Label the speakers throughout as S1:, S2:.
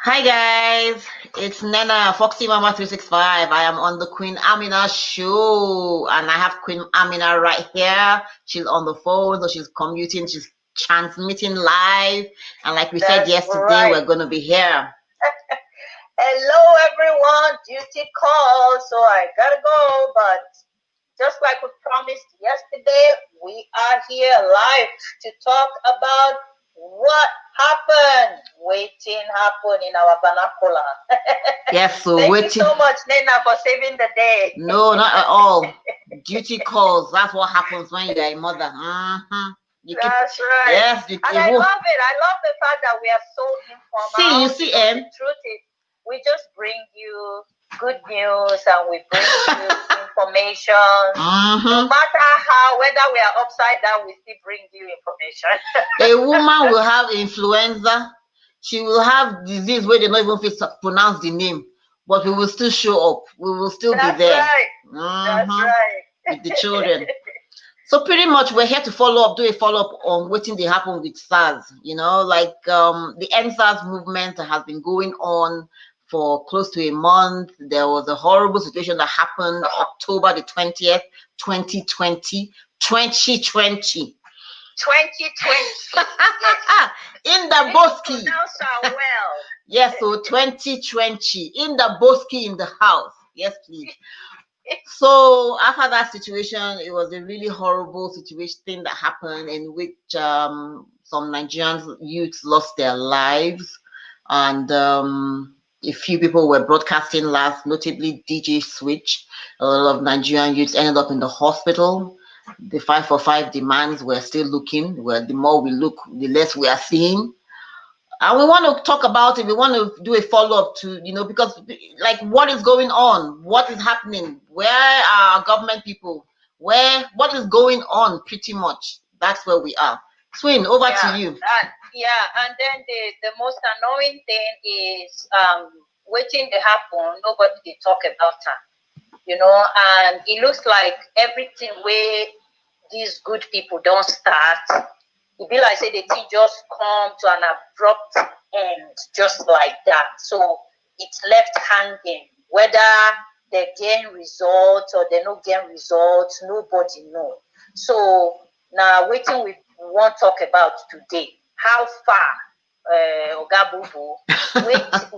S1: Hi guys, it's Nana Foxy Mama 365. I am on the Queen Amina show and I have Queen Amina right here. She's on the phone, so she's commuting, she's transmitting live. And like we said
S2: That's
S1: yesterday,
S2: right.
S1: we're going to be here.
S2: Hello, everyone. Duty call, so I gotta go. But just like we promised yesterday, we are here live to talk about what happened. Waiting happened in our vernacular.
S1: Yes, so
S2: Thank
S1: waiting.
S2: you so much, Nena, for saving the day.
S1: No, not at all. Duty calls. That's what happens when you're a mother. You keep,
S2: That's right.
S1: yes, you
S2: And
S1: keep.
S2: I love it. I love the fact that we are so informal.
S1: You see,
S2: The truth is, we just bring you good news and we bring you information. No matter how, whether we are upside down, we still bring you information.
S1: A woman will have influenza. She will have disease where they don't even fit pronounce the name, but we will still show up. We will still
S2: That's
S1: be there.
S2: Right. That's right.
S1: With the children. So pretty much we're here to do a follow-up on Wetin Dey Happen with SARS. You know, like the NSARS movement has been going on for close to a month. There was a horrible situation that happened October the 20th, 2020.
S2: 2020.
S1: In the Boski.
S2: Well.
S1: Yes, so 2020 in the Boski in the house. Yes, please. So after that situation, it was a really horrible situation thing that happened in which some Nigerian youths lost their lives, and a few people were broadcasting last, notably DJ Switch. A lot of Nigerian youths ended up in the hospital. The 545 demands, we're still looking. Well, the more we look, the less we are seeing. And we want to talk about it. We want to do a follow-up to, because like what is going on? What is happening? Where are government people? What is going on pretty much? That's where we are. Swin, over to you.
S2: And then the most annoying thing is waiting to happen. Nobody they talk about it. And it looks like everything where these good people don't start. It be like say the thing just come to an abrupt end, just like that. So it's left hanging. Whether they gain results or they don't gain results, nobody know. So now waiting we want to talk about today. How far Ogabubu,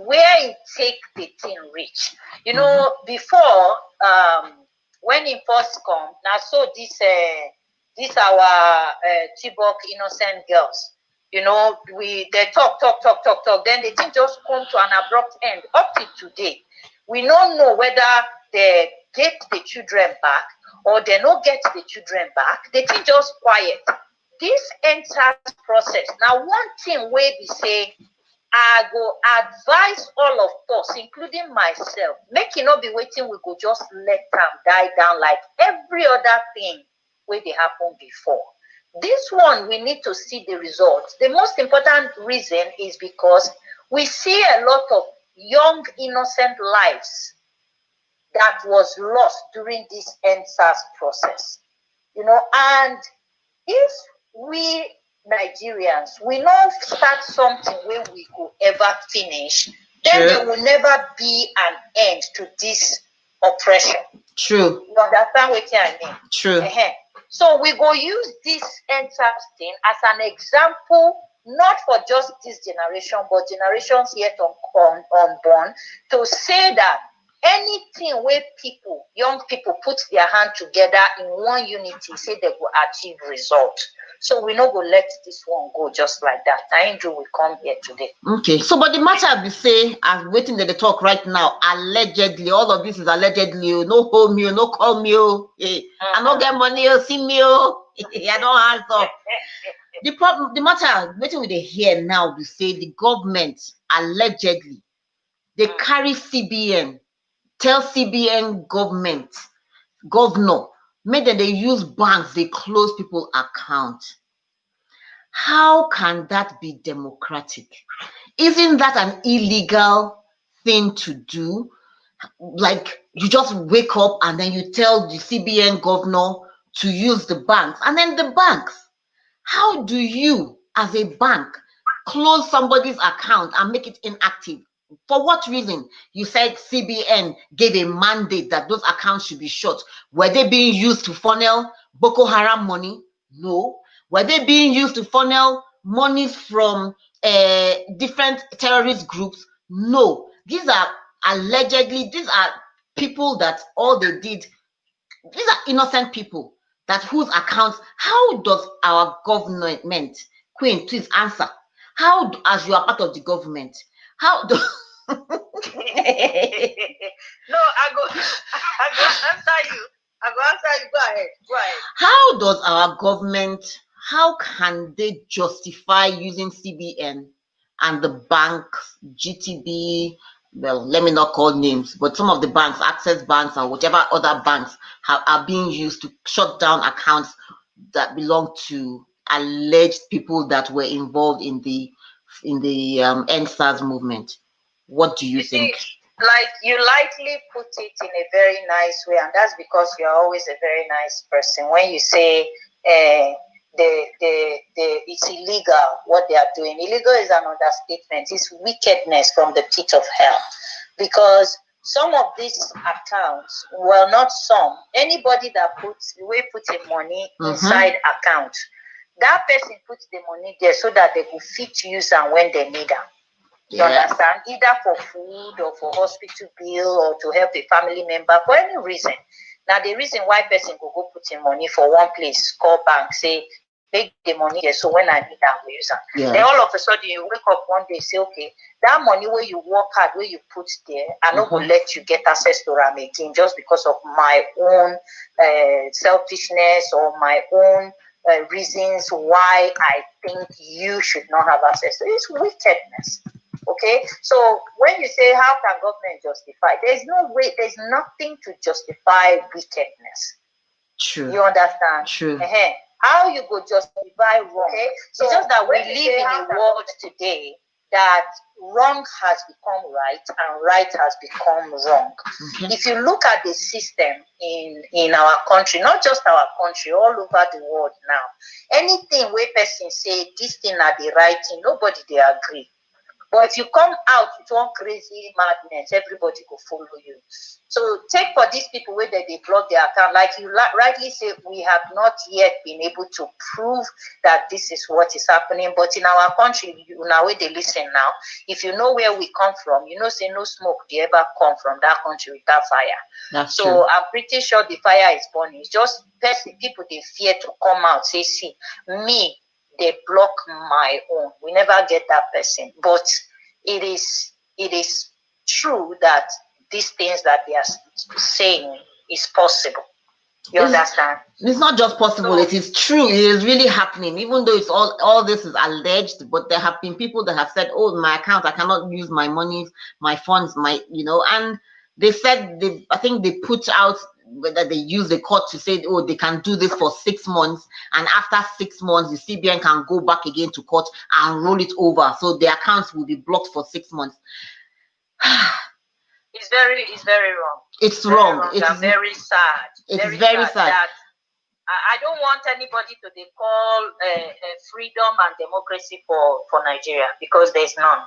S2: where it take the thing reach. Before when it first come, now so these our Chibok innocent girls. They talk. Then the thing just come to an abrupt end. Up to today, we don't know whether they get the children back or they don't get the children back. The thing just quiet. This entire process. Now, one thing where we say, I go advise all of us, including myself, make it not be waiting. We go just let them die down like every other thing where they happened before. This one, we need to see the results. The most important reason is because we see a lot of young, innocent lives that was lost during this NSAS process. And if we Nigerians, we not start something where we could ever finish, then there will never be an end to this oppression.
S1: True.
S2: You understand what I mean?
S1: True.
S2: So we go use this entire thing as an example, not for just this generation, but generations yet unborn, to say that anything where young people put their hand together in one unity, say they will achieve results. So we not go let this one go just like that. Andrew will come here today.
S1: Okay. So, but the matter I be say, I'm waiting that they talk right now. Allegedly, all of this is allegedly. No hold me, no call me. I don't get money. See me. I don't answer. The matter waiting with the here now. We say the government allegedly they carry CBN, tell CBN governor, make them they use banks, they close people account. How can that be democratic? Isn't that an illegal thing to do? Like you just wake up and then you tell the CBN governor to use the banks, and then the banks. How do you, as a bank, close somebody's account and make it inactive? For what reason? You said CBN gave a mandate that those accounts should be shut. Were they being used to funnel Boko Haram money? No. Were they being used to funnel monies from different terrorist groups? No. These are allegedly, these are people that all they did, these are innocent people that whose accounts, how does our government, Queen, please answer. How, as you are part of the government, how do
S2: No, I go answer you. I go answer you. Go ahead. Go ahead.
S1: how does our government, how can they justify using CBN and the banks, GTB, well, let me not call names, but some of the banks, Access banks and whatever other banks are being used to shut down accounts that belong to alleged people that were involved in the NSAS movement. What do you think?
S2: See, like you lightly put it in a very nice way, and that's because you're always a very nice person. When you say it's illegal what they are doing, illegal is an understatement. It's wickedness from the pit of hell, because some of these accounts, well, not some, anybody that puts a money inside account, that person puts the money there so that they will fit use and when they need them. You understand? Either for food or for hospital bill or to help a family member for any reason. Now, the reason why person go put in money for one place, call bank, say, make the money here, so when I need that, we use them. Then all of a sudden, you wake up one day, say, okay, that money where you work hard, where you put there, I not going to let you get access to them again just because of my own selfishness or my own reasons why I think you should not have access. So it's wickedness. Okay, so when you say how can government justify, there's no way, there's nothing to justify wickedness.
S1: True.
S2: You understand?
S1: True.
S2: How you go justify wrong? Okay? So it's just that we live in a world today that wrong has become right and right has become wrong. If you look at the system in our country, not just our country, all over the world now, anything where person say this thing are the right thing, nobody they agree. But if you come out with one crazy madness, everybody will follow you. So take for these people where they block their account, like you rightly say, we have not yet been able to prove that this is what is happening. But in our country, now where they listen now, if you know where we come from, you know, say no smoke they ever come from that country without fire.
S1: That's
S2: so
S1: true.
S2: I'm pretty sure the fire is burning. It's just people they fear to come out, say, see, me, they block my own. We never get that person. But it is true that these things that they are saying is possible. You understand?
S1: It's not just possible, it is true. It is really happening, even though it's all this is alleged, but there have been people that have said, oh, my account, I cannot use my money, my funds, and they said, I think they put out that they use the court to say, oh, they can do this for 6 months, and after 6 months, the CBN can go back again to court and roll it over, so the accounts will be blocked for 6 months.
S2: It's very wrong.
S1: It's wrong.
S2: It's very sad.
S1: It's very sad.
S2: That I don't want anybody to call freedom and democracy for Nigeria, because there's none.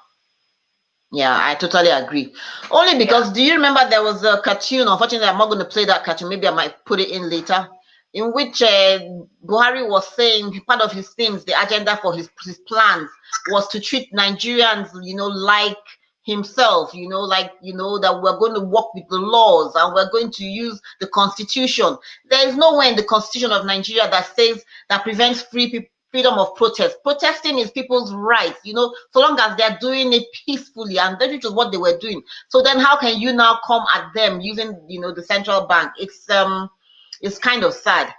S1: Yeah, I totally agree. Only because, do you remember there was a cartoon? Unfortunately, I'm not going to play that cartoon. Maybe I might put it in later. In which Buhari was saying part of his things, the agenda for his plans was to treat Nigerians, like himself, that we're going to work with the laws and we're going to use the constitution. There is nowhere in the constitution of Nigeria that says that prevents freedom of protest. Protesting is people's rights, so long as they're doing it peacefully, and that is what they were doing. So then how can you now come at them using, the central bank? It's kind of sad.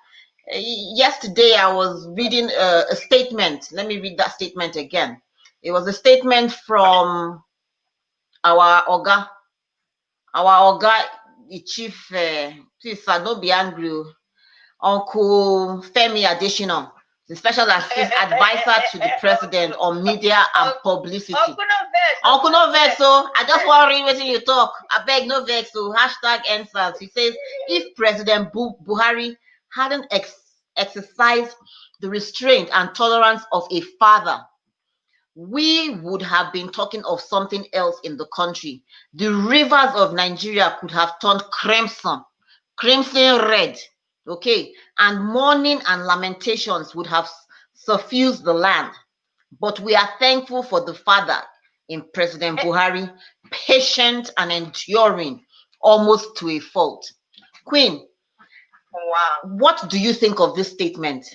S1: Yesterday, I was reading a statement. Let me read that statement again. It was a statement from our Oga, the chief. Please, sir, don't be angry. Uncle Femi Adesina, the special advisor to the president on media and publicity. Uncle no vex, so I just want to read what you talk. I beg no vex, so #answers. He says, if President Buhari hadn't exercised the restraint and tolerance of a father, we would have been talking of something else in the country. The rivers of Nigeria could have turned crimson, crimson red, okay, and mourning and lamentations would have suffused the land. But we are thankful for the Father in President Buhari, patient and enduring almost to a fault. Queen,
S2: Wow.
S1: what do you think of this statement?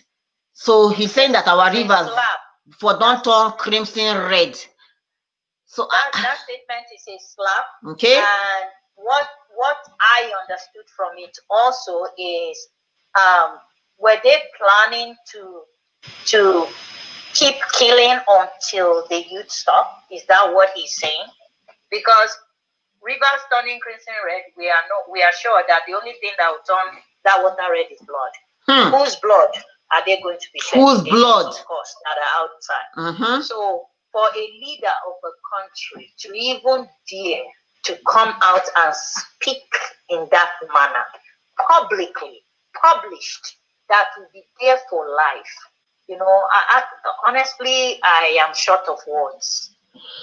S1: So he's saying that our rivers for don't turn crimson red. So
S2: that statement is a slap.
S1: Okay.
S2: And what I understood from it also is, were they planning to keep killing until the youth stop? Is that what he's saying? Because rivers turning crimson red, we are sure that the only thing that will turn that water red is blood. Whose blood are they going to be shedding?
S1: Whose blood?
S2: Of course, that are outside. So for a leader of a country to even dare to come out and speak in that manner, publicly, published, that will be there for life. You know, honestly, I am short of words.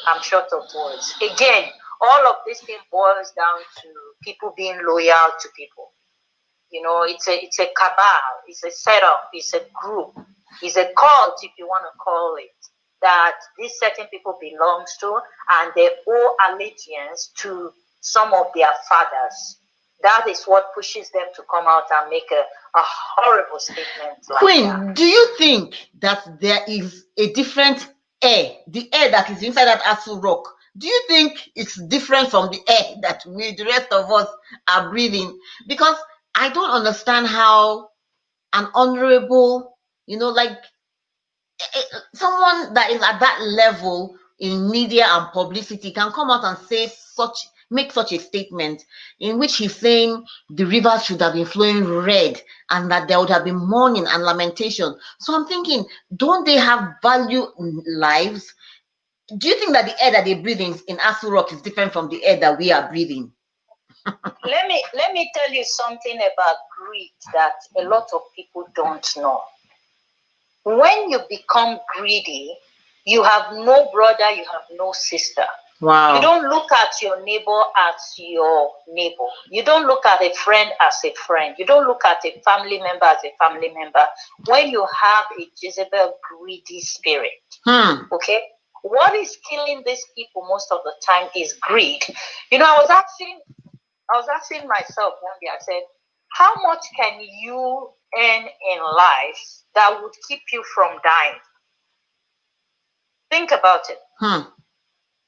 S2: I'm short of words. Again, all of this thing boils down to people being loyal to people. You know, it's a cabal, it's a setup, it's a group, it's a cult, if you want to call it, that these certain people belongs to, and they owe allegiance to some of their fathers. That is what pushes them to come out and make a horrible statement like
S1: Queen,
S2: that.
S1: do you think that there is a different air, the air that is inside that Asu Rock? Do you think it's different from the air that the rest of us are breathing? Because I don't understand how an honorable, like someone that is at that level in media and publicity can come out and make such a statement in which he's saying the rivers should have been flowing red and that there would have been mourning and lamentation. So I'm thinking, don't they have value in lives? Do you think that the air that they breathe in Asu Rock is different from the air that we are breathing?
S2: Let me tell you something about greed that a lot of people don't know. When you become greedy, you have no brother, you have no sister.
S1: Wow.
S2: You don't look at your neighbor as your neighbor. You don't look at a friend as a friend. You don't look at a family member as a family member. When you have a Jezebel greedy spirit, okay? What is killing these people most of the time is greed. You know, I was asking myself one day, I said, how much can you earn in life that would keep you from dying? Think about it.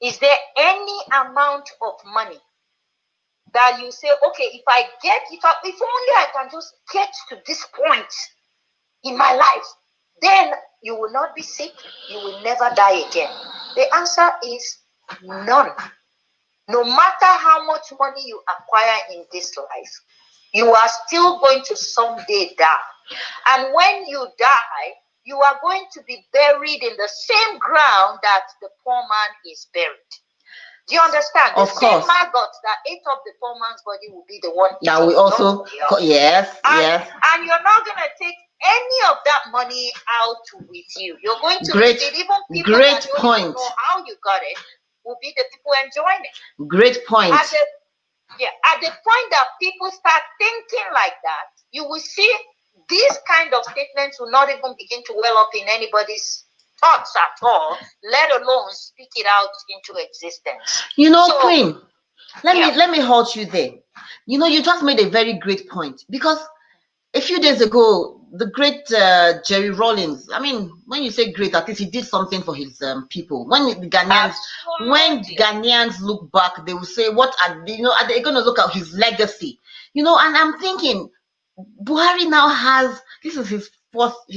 S2: Is there any amount of money that you say, okay, if only I can just get to this point in my life, then you will not be sick, you will never die again? The answer is none. No matter how much money you acquire in this life, you are still going to someday die. And when you die, you are going to be buried in the same ground that the poor man is buried. Do you understand?
S1: Of course.
S2: Same maggot that ate up the poor man's body will be the one
S1: that we also, yes.
S2: And you're not going to take any of that money out with you. You're going to leave it. Even people that don't even know how you got it will be the people enjoying it.
S1: Great point.
S2: At the point that people start thinking like that, you will see these kind of statements will not even begin to well up in anybody's thoughts at all, let alone speak it out into existence.
S1: You know, Queen, let me halt you there. You know, you just made a very great point, because a few days ago, the great Jerry Rawlings, I mean, when you say great, at least he did something for his people. When Ghanaians look back, they will say, are they going to look at his legacy? You know, and I'm thinking, Buhari now has, this is his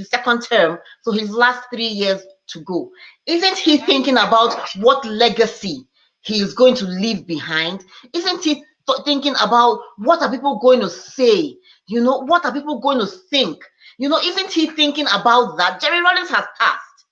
S1: second term, so his last 3 years to go. Isn't he thinking about what legacy he is going to leave behind? Isn't he thinking about what are people going to say? You know, what are people going to think? You know, isn't he thinking about that? Jerry Rawlings has passed.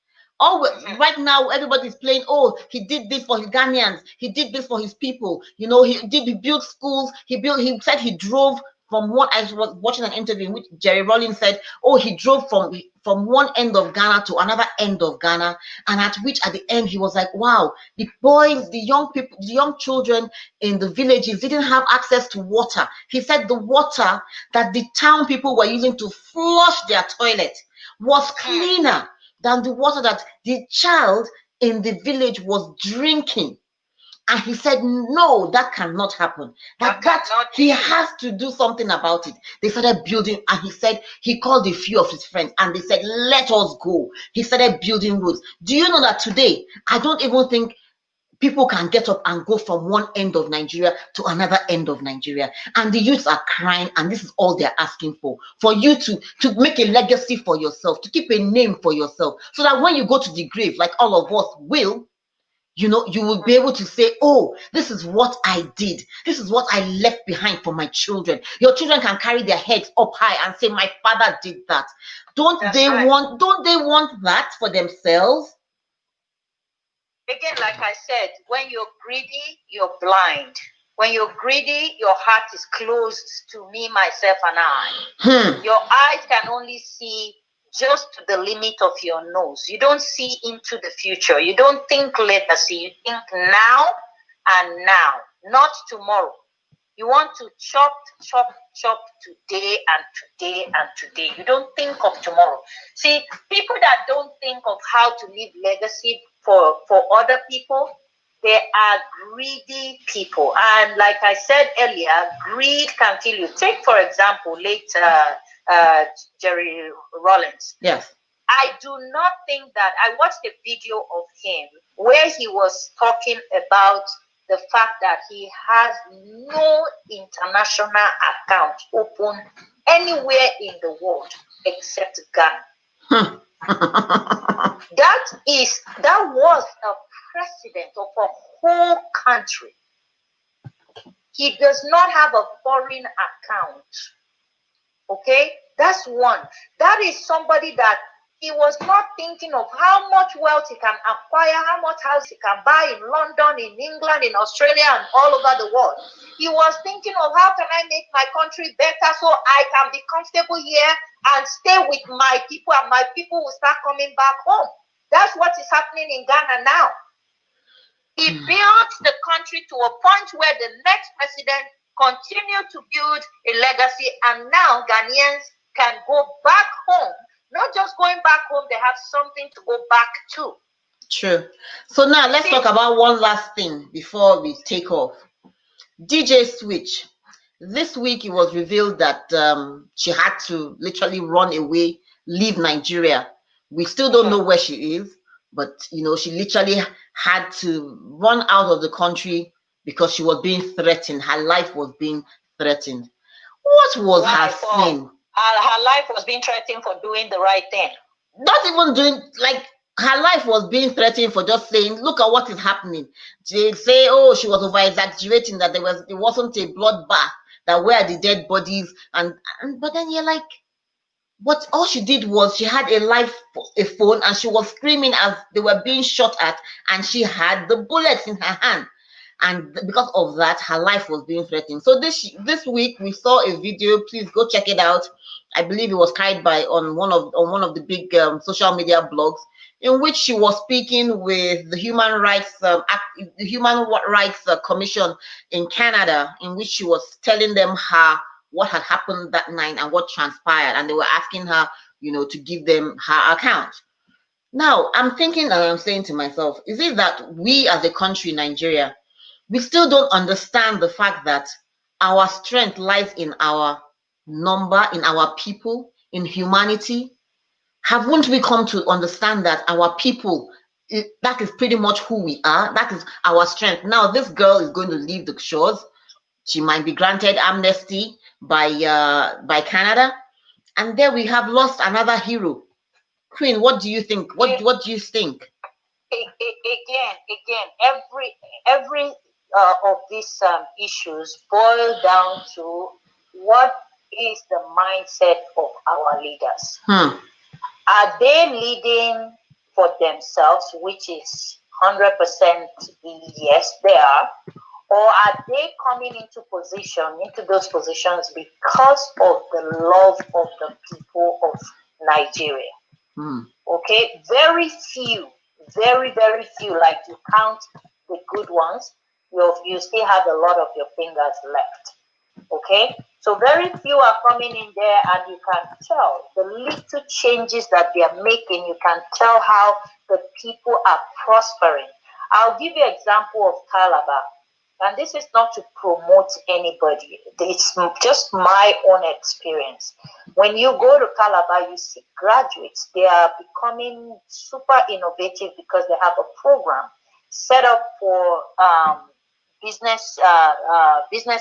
S1: Right now, everybody's playing, oh, he did this for his Ghanaians. He did this for his people. You know, he built schools. He said he drove from what I was watching an interview in which Jerry Rollins said, oh, he drove from one end of Ghana to another end of Ghana, and at the end he was like, wow, the boys, the young people, the young children in the villages didn't have access to water. He said the water that the town people were using to flush their toilet was cleaner than the water that the child in the village was drinking. And he said, no, that cannot happen. He has to do something about it. They started building, and he said he called a few of his friends and they said, let us go. He started building roads. Do you know that today, I don't even think people can get up and go from one end of Nigeria to another end of Nigeria. And the youths are crying, and this is all they're asking for you to make a legacy for yourself, to keep a name for yourself, so that when you go to the grave, like all of us will, you will be able to say, oh, this is what I did. This is what I left behind for my children. Your children can carry their heads up high and say, my father did that. Don't they want that for themselves?
S2: Again, like I said, when you're greedy, you're blind. When you're greedy, your heart is closed to me, myself, and I. Your eyes can only see just to the limit of your nose. You don't see into the future. You don't think legacy. You think now and now, not tomorrow. You want to chop today and today and today. You don't think of tomorrow. See, people that don't think of how to leave legacy for other people, they are greedy people. And like I said earlier, greed can kill you. Take, for example, late Jerry Rollins.
S1: Yes.
S2: I do not think that, I watched a video of him where he was talking about the fact that he has no international account open anywhere in the world except Ghana. That was a president of a whole country. He does not have a foreign account. Okay, that's one. That is somebody that he was not thinking of how much wealth he can acquire, how much house he can buy in London, in England, in Australia, and all over the world. He was thinking of how can I make my country better so I can be comfortable here and stay with my people, and my people will start coming back home. That's what is happening in Ghana now. He built the country to a point where the next president continued to build a legacy, and now Ghanaians can go back home. Not just going back home, they have something to go back to.
S1: True. So now let's talk about one last thing before we take off. DJ Switch. This week it was revealed that she had to literally run away, leave Nigeria. We still don't know where she is, but she literally had to run out of the country because she was being threatened. Her life was being threatened. What was her sin?
S2: Her life was being threatened for doing the right thing.
S1: Not even doing, like, her life was being threatened for just saying, look at what is happening. They say, oh, she was over exaggerating, that it wasn't a bloodbath, that where are the dead bodies, but then you're like, what? All she did was she had a phone, and she was screaming as they were being shot at, and she had the bullets in her hand. And because of that, her life was being threatened. So this week we saw a video. Please go check it out. I believe it was carried by on one of the big social media blogs, in which she was speaking with the Human Rights Commission in Canada, in which she was telling them what had happened that night and what transpired, and they were asking her, to give them her account. Now I'm thinking, and I'm saying to myself, is it that we as a country, Nigeria, we still don't understand the fact that our strength lies in our number, in our people, in humanity? Haven't we come to understand that our people, that is pretty much who we are? That is our strength. Now, this girl is going to leave the shores. She might be granted amnesty by Canada. And there we have lost another hero. Queen, what do you think? What do you think?
S2: Again, every of these issues boil down to what is the mindset of our leaders. Are they leading for themselves, which is 100% yes, they are, or are they coming into those positions because of the love of the people of Nigeria? Okay, very few, very, very few. Like you count the good ones, you still have a lot of your fingers left. Okay, so very few are coming in there, and you can tell the little changes that they are making. You can tell how the people are prospering. I'll give you an example of Calabar, and this is not to promote anybody. It's just my own experience. When you go to Calabar, you see graduates. They are becoming super innovative because they have a program set up for business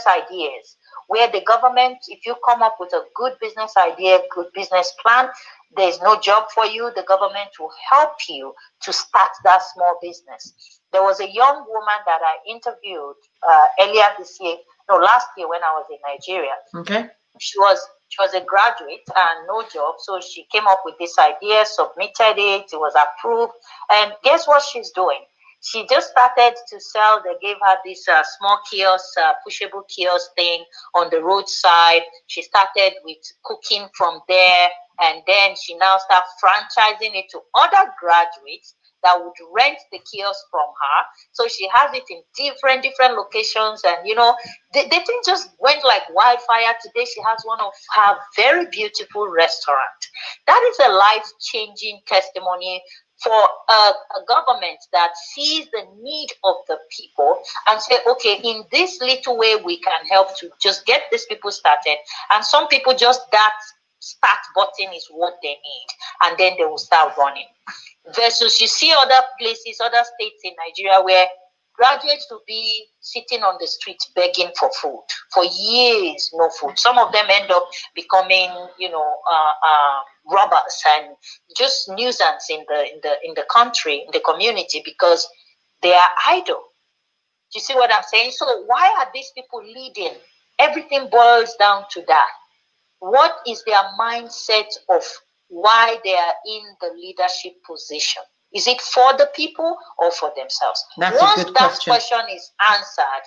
S2: ideas, where the government, if you come up with a good business idea, good business plan, there's no job for you, the government will help you to start that small business. There was a young woman that I interviewed earlier this year, no, last year when I was in Nigeria.
S1: Okay.
S2: She was a graduate and no job, so she came up with this idea, submitted it, it was approved, and guess what she's doing? She just started to sell. They gave her this small kiosk, pushable kiosk thing on the roadside. She started with cooking from there, and then she now started franchising it to other graduates that would rent the kiosk from her. So she has it in different locations, and the thing just went like wildfire. Today she has one of her very beautiful restaurants. That is a life-changing testimony for a government that sees the need of the people and say, okay, in this little way we can help to just get these people started. And some people just that start button is what they need, and then they will start running. Versus you see other places, other states in Nigeria where graduates will be sitting on the streets begging for food for years, no food. Some of them end up becoming, robbers and just nuisance in the country, in the community, because they are idle. Do you see what I'm saying? So why are these people leading? Everything boils down to that. What is their mindset of why they are in the leadership position? Is it for the people or for themselves?
S1: That's
S2: Once
S1: a good
S2: that
S1: question
S2: is answered,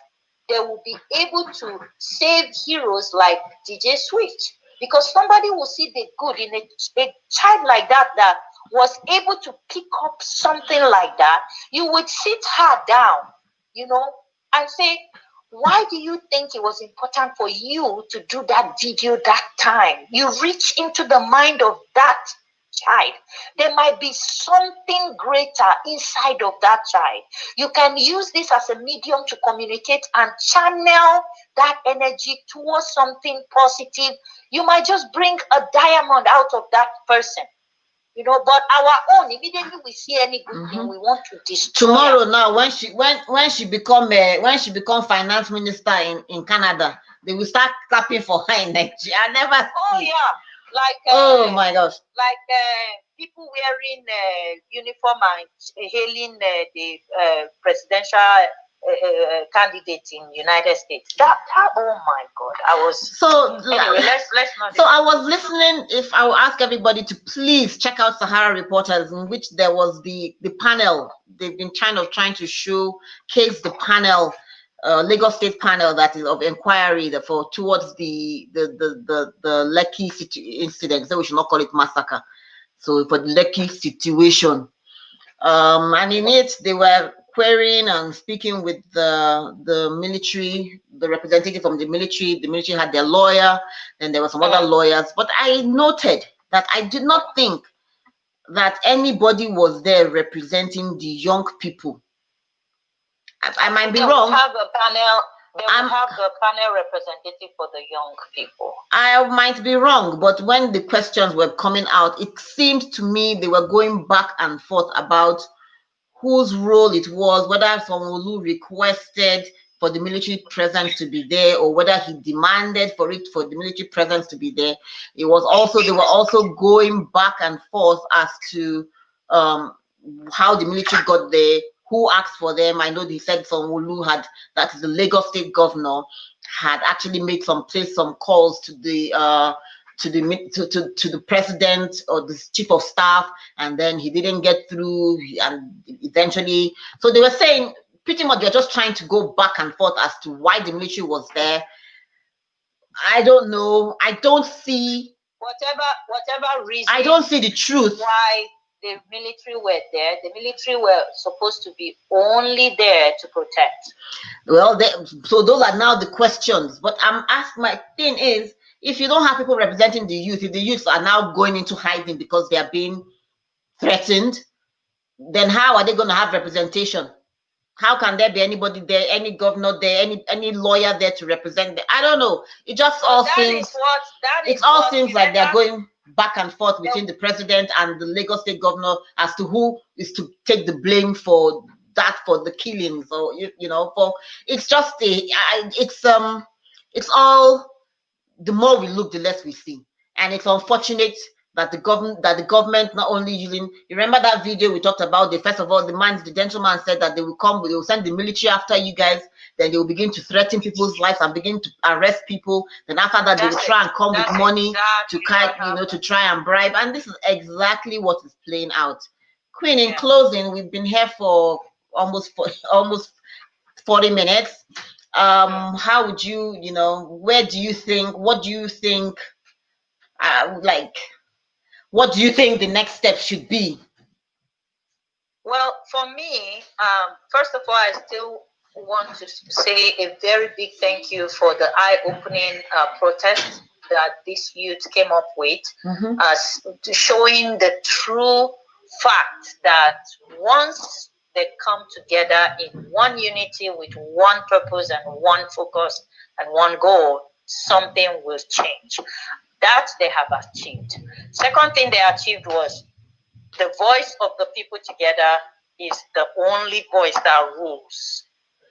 S2: they will be able to save heroes like DJ Switch, because somebody will see the good in a child like that was able to pick up something like that. You would sit her down, and say, why do you think it was important for you to do that video that time? You reach into the mind of that child. There might be something greater inside of that child. You can use this as a medium to communicate and channel that energy towards something positive. You might just bring a diamond out of that person. But our own, immediately we see any good thing, we want to destroy.
S1: Tomorrow now, when she become finance minister in Canada, they will start clapping for her in Nigeria. I never see.
S2: Oh yeah, like
S1: oh my gosh,
S2: like people wearing uniform and hailing the presidential candidate in United States. That oh my God, I was
S1: so
S2: anyway. Let's not.
S1: So I was listening. If I will ask everybody to please check out Sahara Reporters, in which there was the panel. They've been trying to showcase the panel, Lagos State panel that is of inquiry towards the Lekki incident. So we should not call it massacre. So for the Lekki situation, and in it they were querying and speaking with the military, the representative from the military. The military had their lawyer, and there were some other lawyers. But I noted that I did not think that anybody was there representing the young people. I might be wrong.
S2: Have a panel. They will have a panel representative for the young people.
S1: I might be wrong, but when the questions were coming out, it seemed to me they were going back and forth about whose role it was, whether Sanwo-Olu requested for the military presence to be there, or whether he demanded for the military presence to be there. They were also going back and forth as to how the military got there, who asked for them. I know they said Sanwo-Olu that is the Lagos State governor, had actually made some calls to the president or the chief of staff, and then he didn't get through, and eventually, so they were saying pretty much they're just trying to go back and forth as to why the military was there. I don't know. I don't see
S2: whatever reason.
S1: I don't see the truth
S2: why the military were there. The military were supposed to be only there to protect.
S1: Well, so those are now the questions. But I'm asked. My thing is, if you don't have people representing the youth, if the youth are now going into hiding because they are being threatened, then how are they going to have representation? How can there be anybody there, any governor there, any lawyer there to represent them? I don't know. It just all seems like they're going back and forth between the president and the Lagos State governor as to who is to take the blame for that, for the killings, or for it's just it's all, the more we look, the less we see, and it's unfortunate that the government not only using. You remember that video we talked about? First of all, the gentleman said that they will send the military after you guys. Then they will begin to threaten people's lives and begin to arrest people. Then after that, they will try and come with money to try and bribe. And this is exactly what is playing out. Queen, in closing, we've been here for almost 40 minutes. How would you, where do you think, what do you think, what do you think the next step should be?
S2: Well, for me, first of all, I still want to say a very big thank you for the eye-opening protest that this youth came up with, showing the true fact that once they come together in one unity with one purpose and one focus and one goal, something will change. That they have achieved. Second thing they achieved was the voice of the people together is the only voice that rules.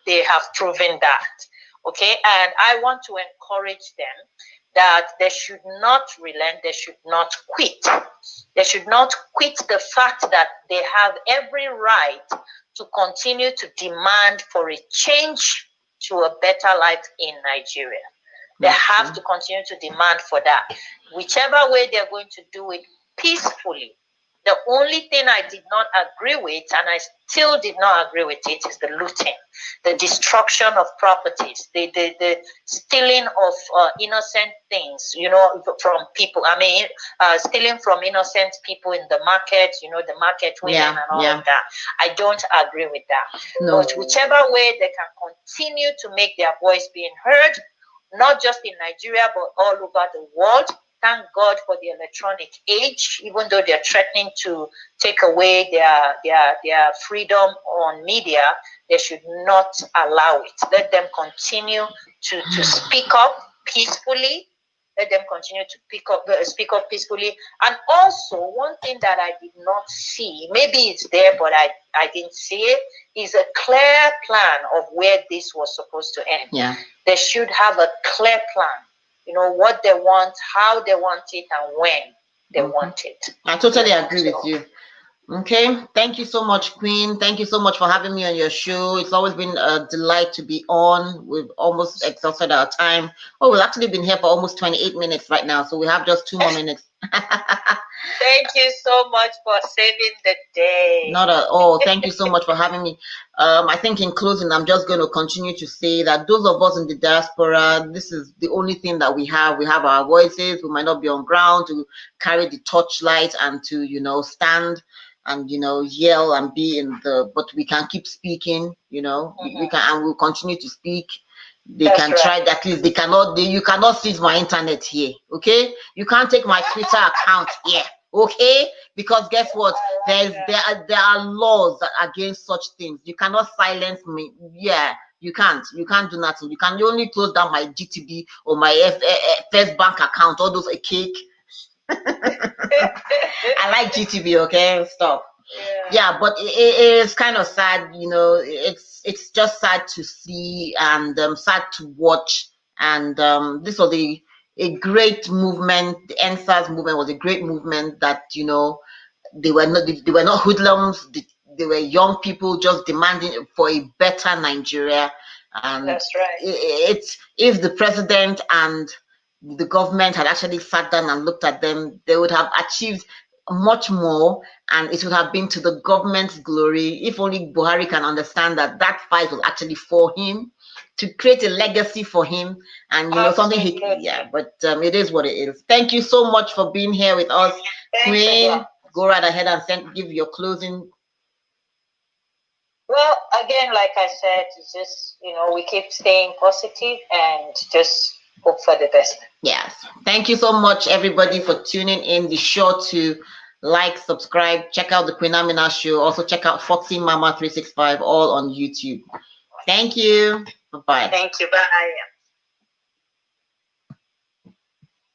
S2: They have proven that. Okay, and I want to encourage them that they should not relent, they should not quit. They should not quit the fact that they have every right to continue to demand for a change to a better life in Nigeria. They have to continue to demand for that. Whichever way they're going to do it peacefully. The only thing I did not agree with, and I still did not agree with it, is the looting, the destruction of properties, the stealing of innocent things, from people. I mean, stealing from innocent people in the market, the market women and all of that. I don't agree with that. No. But whichever way they can continue to make their voice being heard, not just in Nigeria, but all over the world. Thank God for the electronic age, even though they're threatening to take away their freedom on media, they should not allow it. Let them continue to speak up peacefully. Let them continue to speak up peacefully. And also, one thing that I did not see, maybe it's there, but I didn't see it, is a clear plan of where this was supposed to end.
S1: Yeah.
S2: They should have a clear plan. What they want, how they want it, and when they want it.
S1: I totally agree with you. Okay. Thank you so much, Queen. Thank you so much for having me on your show. It's always been a delight to be on. We've almost exhausted our time. Oh, we've actually been here for almost 28 minutes right now. So we have just 2 more minutes.
S2: Thank you so much for saving the day.
S1: Not at all. Thank you so much for having me. I think in closing, I'm just going to continue to say that those of us in the diaspora, this is the only thing that we have. We have our voices. We might not be on ground to carry the torchlight and to, stand and, yell and be but we can keep speaking, we can, and we'll continue to speak. They That's can try at least they cannot you cannot seize my internet here, okay? You can't take my Twitter account here, okay? Because guess what? There are laws that are against such things. You cannot silence me. Yeah, you can't do nothing. You can only close down my GTB or my First Bank account, all those cake. I like GTB, okay? Stop. Yeah, but it is kind of sad, it's just sad to see and sad to watch. And this was a great movement. The NSAS movement was a great movement that, they were not hoodlums. They were young people just demanding for a better Nigeria. And
S2: that's right.
S1: If the president and the government had actually sat down and looked at them, they would have achieved much more, and it would have been to the government's glory if only Buhari can understand that that fight was actually for him, to create a legacy for him, and something he, yeah, but it is what it is. Thank you so much for being here with us, Queen. Go right ahead and give your closing.
S2: Well, again, like I said, it's just, we keep staying positive and just hope for the best.
S1: Yes. Thank you so much, everybody, for tuning in. Be sure to like, subscribe, check out the Queen Amina Show. Also, check out Foxy Mama 365, all on YouTube. Thank you. Bye-bye.
S2: Thank you. Bye.